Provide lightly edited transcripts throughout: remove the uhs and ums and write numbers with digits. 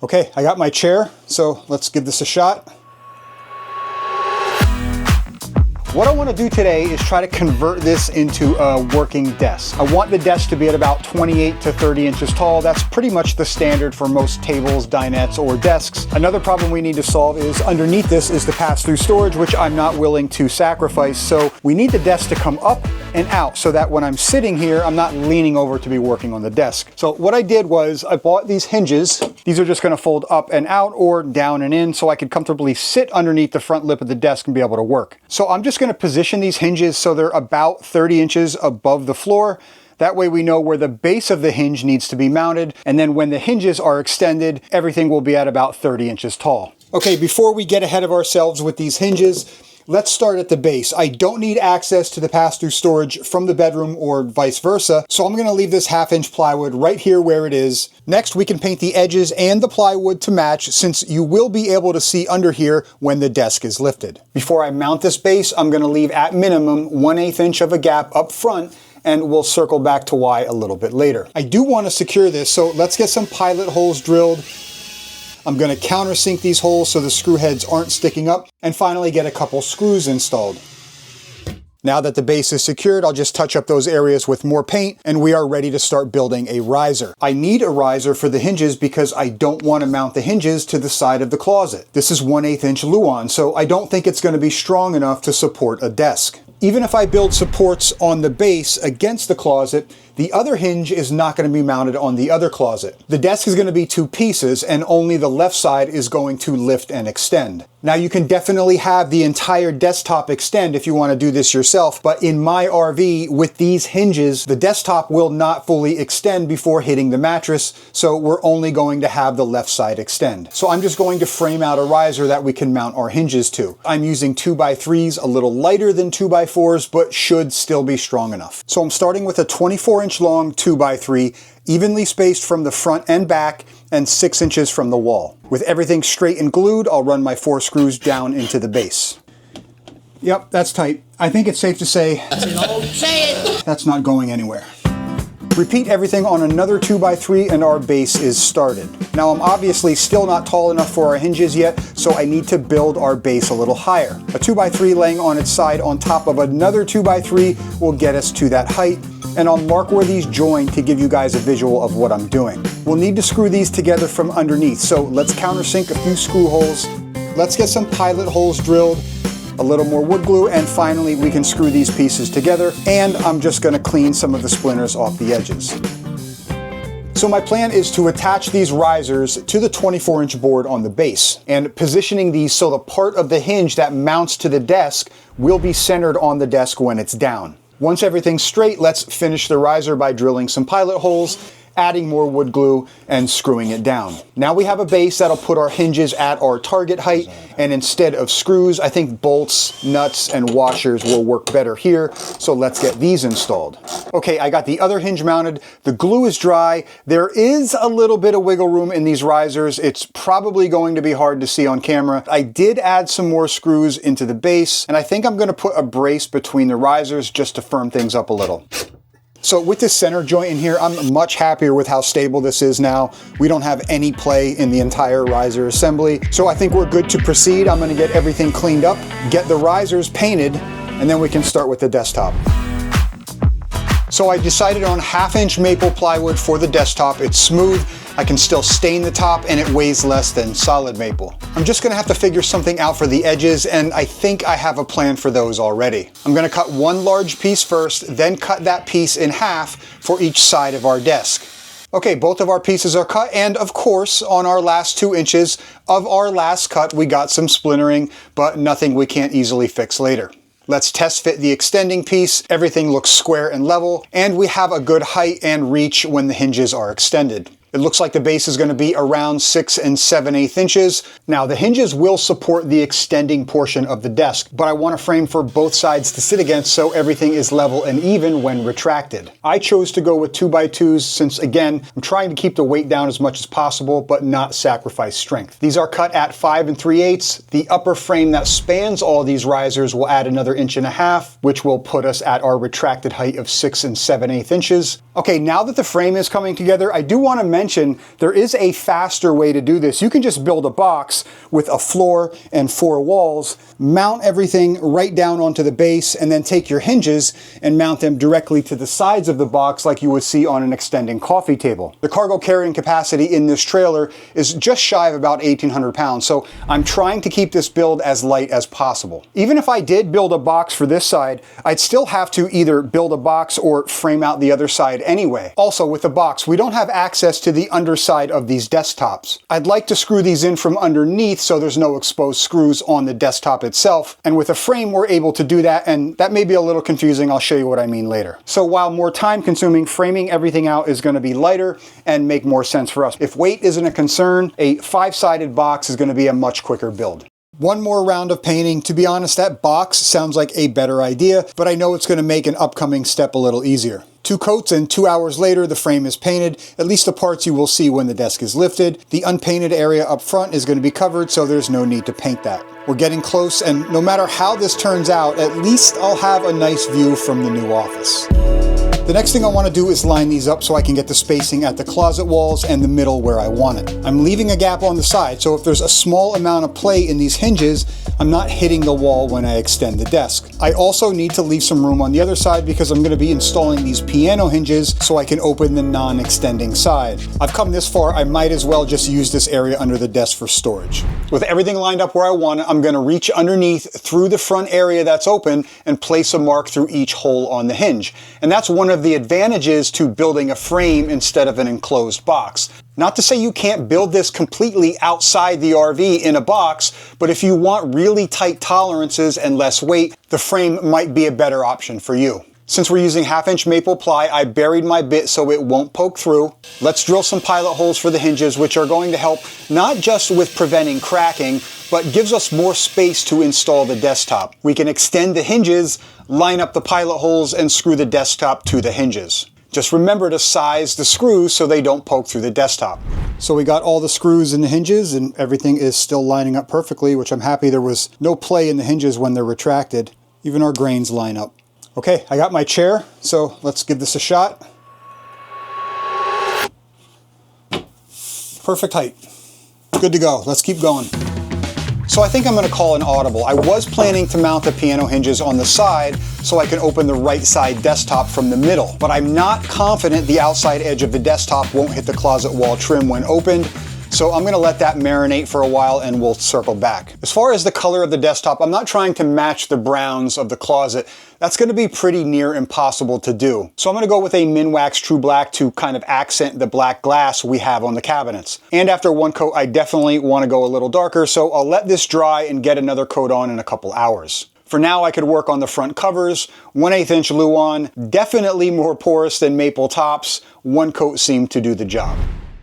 Okay, I got my chair, so let's give this a shot. What I want to do today is try to convert this into a working desk. I want the desk to be at about 28 to 30 inches tall. That's pretty much the standard for most tables, dinettes, or desks. Another problem we need to solve is underneath this is the pass-through storage, which I'm not willing to sacrifice. So we need the desk to come up and out so that when I'm sitting here, I'm not leaning over to be working on the desk. So what I did was I bought these hinges. These are just going to fold up and out or down and in so I could comfortably sit underneath the front lip of the desk and be able to work. So I'm just going to position these hinges so they're about 30 inches above the floor. That way we know where the base of the hinge needs to be mounted, and then when the hinges are extended, everything will be at about 30 inches tall. Okay, before we get ahead of ourselves with these hinges, let's start at the base. I don't need access to the pass-through storage from the bedroom or vice versa, so I'm going to leave this 1/2 inch plywood right here where it is. Next, we can paint the edges and the plywood to match, since you will be able to see under here when the desk is lifted. Before I mount this base, I'm going to leave at minimum 1/8 inch of a gap up front, and we'll circle back to why a little bit later. I do want to secure this, so let's get some pilot holes drilled. I'm going to countersink these holes so the screw heads aren't sticking up, and finally get a couple screws installed. Now that the base is secured, I'll just touch up those areas with more paint, and we are ready to start building a riser. I need a riser for the hinges because I don't want to mount the hinges to the side of the closet. This is 1/8 inch Luan, so I don't think it's going to be strong enough to support a desk. Even if I build supports on the base against the closet, the other hinge is not going to be mounted on the other closet. The desk is going to be 2 pieces, and only the left side is going to lift and extend. Now you can definitely have the entire desktop extend if you want to do this yourself, but in my RV with these hinges, the desktop will not fully extend before hitting the mattress, so we're only going to have the left side extend. So I'm just going to frame out a riser that we can mount our hinges to. I'm using 2x3s, a little lighter than 2x4s, but should still be strong enough. So I'm starting with a 24-inch long 2x3, evenly spaced from the front and back, and 6 inches from the wall. With everything straight and glued, I'll run my 4 screws down into the base. Yep, that's tight. I think it's safe to say that's not going anywhere. Repeat everything on another 2x3 and our base is started. Now I'm obviously still not tall enough for our hinges yet, so I need to build our base a little higher. A 2x3 laying on its side on top of another 2x3 will get us to that height, and I'll mark where these join to give you guys a visual of what I'm doing. We'll need to screw these together from underneath, so let's countersink a few screw holes. Let's get some pilot holes drilled, a little more wood glue, and finally we can screw these pieces together, and I'm just going to clean some of the splinters off the edges. So my plan is to attach these risers to the 24-inch board on the base, and positioning these so the part of the hinge that mounts to the desk will be centered on the desk when it's down. Once everything's straight, let's finish the riser by drilling some pilot holes, adding more wood glue, and screwing it down. Now we have a base that'll put our hinges at our target height, and instead of screws, I think bolts, nuts, and washers will work better here, so let's get these installed. Okay, I got the other hinge mounted, the glue is dry, there is a little bit of wiggle room in these risers, it's probably going to be hard to see on camera. I did add some more screws into the base, and I think I'm going to put a brace between the risers just to firm things up a little. So with this center joint in here, I'm much happier with how stable this is now. We don't have any play in the entire riser assembly. So I think we're good to proceed. I'm gonna get everything cleaned up, get the risers painted, and then we can start with the desktop. So I decided on 1/2 inch maple plywood for the desktop. It's smooth, I can still stain the top, and it weighs less than solid maple. I'm just gonna have to figure something out for the edges, and I think I have a plan for those already. I'm gonna cut one large piece first, then cut that piece in half for each side of our desk. Okay, both of our pieces are cut, and of course, on our last 2 inches of our last cut, we got some splintering, but nothing we can't easily fix later. Let's test fit the extending piece. Everything looks square and level, and we have a good height and reach when the hinges are extended. It looks like the base is going to be around 6 7/8 inches. Now the hinges will support the extending portion of the desk, but I want a frame for both sides to sit against so everything is level and even when retracted. I chose to go with 2x2s since, again, I'm trying to keep the weight down as much as possible but not sacrifice strength. These are cut at 5 3/8. The upper frame that spans all these risers will add another 1.5 inches, which will put us at our retracted height of 6 7/8 inches. Okay, now that the frame is coming together, I do want to mention mention, there is a faster way to do this. You can just build a box with a floor and 4 walls, mount everything right down onto the base, and then take your hinges and mount them directly to the sides of the box like you would see on an extending coffee table. The cargo carrying capacity in this trailer is just shy of about 1,800 pounds, so I'm trying to keep this build as light as possible. Even if I did build a box for this side, I'd still have to either build a box or frame out the other side anyway. Also, with the box, we don't have access to the underside of these desktops. I'd like to screw these in from underneath so there's no exposed screws on the desktop itself, and with a frame we're able to do that, and that may be a little confusing. I'll show you what I mean later. So while more time consuming, framing everything out is going to be lighter and make more sense for us. If weight isn't a concern, a 5-sided box is going to be a much quicker build. One more round of painting. To be honest, that box sounds like a better idea, but I know it's going to make an upcoming step a little easier. 2 coats and 2 hours later, the frame is painted, at least the parts you will see when the desk is lifted. The unpainted area up front is going to be covered, so there's no need to paint that. We're getting close, and no matter how this turns out, at least I'll have a nice view from the new office. The next thing I want to do is line these up so I can get the spacing at the closet walls and the middle where I want it. I'm leaving a gap on the side, so if there's a small amount of play in these hinges, I'm not hitting the wall when I extend the desk. I also need to leave some room on the other side because I'm going to be installing these piano hinges so I can open the non-extending side. I've come this far, I might as well just use this area under the desk for storage. With everything lined up where I want it, I'm going to reach underneath through the front area that's open and place a mark through each hole on the hinge. And that's one of the advantages to building a frame instead of an enclosed box. Not to say you can't build this completely outside the RV in a box, but if you want really tight tolerances and less weight, the frame might be a better option for you. Since we're using 1/2-inch maple ply, I buried my bit so it won't poke through. Let's drill some pilot holes for the hinges, which are going to help not just with preventing cracking, but gives us more space to install the desktop. We can extend the hinges, line up the pilot holes, and screw the desktop to the hinges. Just remember to size the screws so they don't poke through the desktop. So we got all the screws in the hinges and everything is still lining up perfectly, which I'm happy. There was no play in the hinges when they're retracted. Even our grains line up. Okay, I got my chair, so let's give this a shot. Perfect height. Good to go. Let's keep going. So I think I'm going to call an audible. I was planning to mount the piano hinges on the side so I can open the right side desktop from the middle, but I'm not confident the outside edge of the desktop won't hit the closet wall trim when opened. So I'm going to let that marinate for a while and we'll circle back. As far as the color of the desktop, I'm not trying to match the browns of the closet. That's going to be pretty near impossible to do. So I'm going to go with a Minwax True Black to kind of accent the black glass we have on the cabinets. And after one coat, I definitely want to go a little darker, so I'll let this dry and get another coat on in a couple hours. For now, I could work on the front covers, 1/8 inch Luan, definitely more porous than maple tops. One coat seemed to do the job.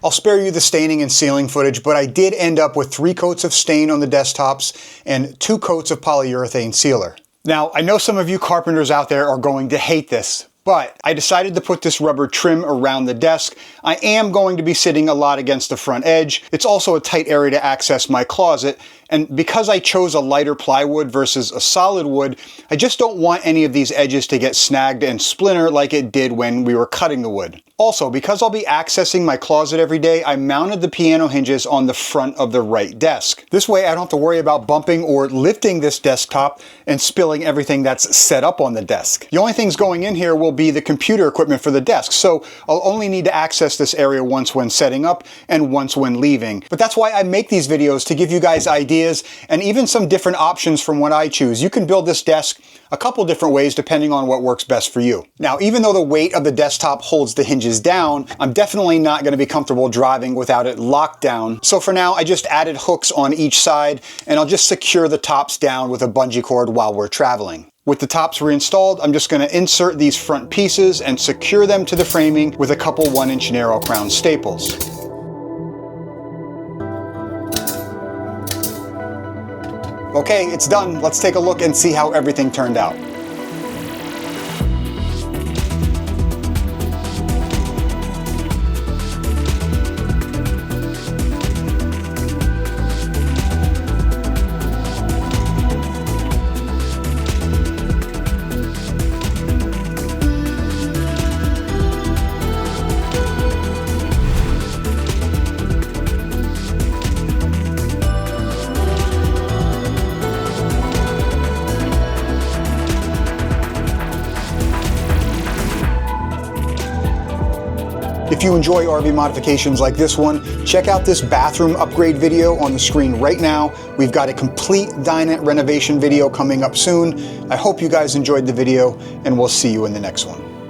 I'll spare you the staining and sealing footage, but I did end up with 3 coats of stain on the desktops and 2 coats of polyurethane sealer. Now, I know some of you carpenters out there are going to hate this, but I decided to put this rubber trim around the desk. I am going to be sitting a lot against the front edge. It's also a tight area to access my closet, and because I chose a lighter plywood versus a solid wood, I just don't want any of these edges to get snagged and splinter like it did when we were cutting the wood. Also, because I'll be accessing my closet every day, I mounted the piano hinges on the front of the right desk. This way I don't have to worry about bumping or lifting this desktop and spilling everything that's set up on the desk. The only things going in here will be the computer equipment for the desk, so I'll only need to access this area once when setting up and once when leaving. But that's why I make these videos, to give you guys ideas and even some different options from what I choose. You can build this desk a couple different ways depending on what works best for you. Now, even though the weight of the desktop holds the hinges down, I'm definitely not going to be comfortable driving without it locked down. So for now, I just added hooks on each side, and I'll just secure the tops down with a bungee cord while we're traveling. With the tops reinstalled, I'm just going to insert these front pieces and secure them to the framing with a couple 1-inch narrow crown staples. Okay, it's done. Let's take a look and see how everything turned out. If you enjoy RV modifications like this one, check out this bathroom upgrade video on the screen right now. We've got a complete dinette renovation video coming up soon. I hope you guys enjoyed the video, and we'll see you in the next one.